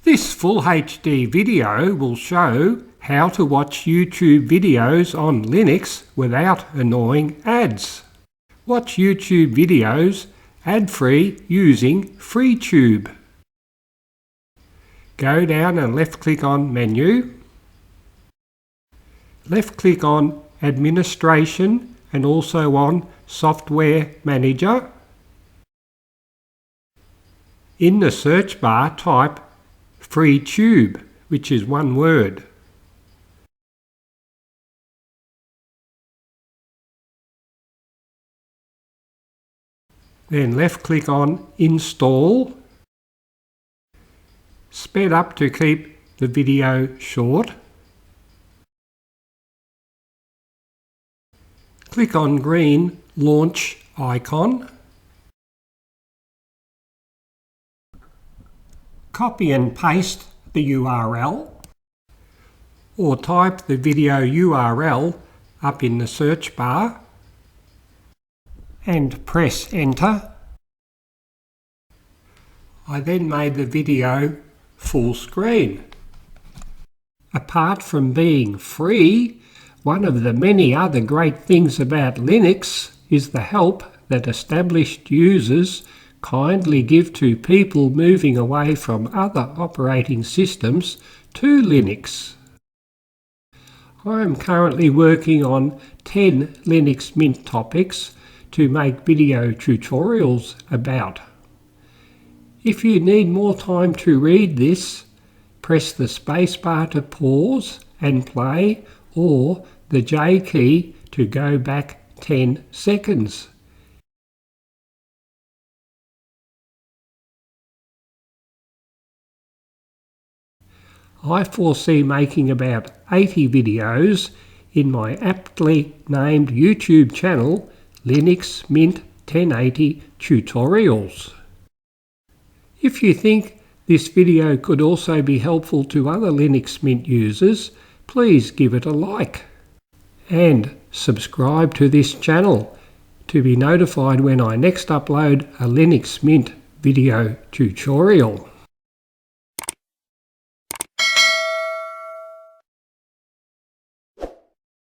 This full HD video will show how to watch YouTube videos on Linux without annoying ads. Watch YouTube videos ad-free using FreeTube. Go down and left-click on Menu. Left-click on Administration and also on Software Manager. In the search bar type FreeTube, which is one word. Then left-click on Install. Sped up to keep the video short. Click on green Launch icon. Copy and paste the URL, or type the video URL up in the search bar and press Enter. I then made the video full screen. Apart from being free, one of the many other great things about Linux is the help that established users kindly give to people moving away from other operating systems to Linux. I am currently working on 10 Linux Mint topics to make video tutorials about. If you need more time to read this, press the spacebar to pause and play, or the J key to go back 10 seconds. I foresee making about 80 videos in my aptly named YouTube channel, Linux Mint 1080 Tutorials. If you think this video could also be helpful to other Linux Mint users, please give it a like. And subscribe to this channel to be notified when I next upload a Linux Mint video tutorial.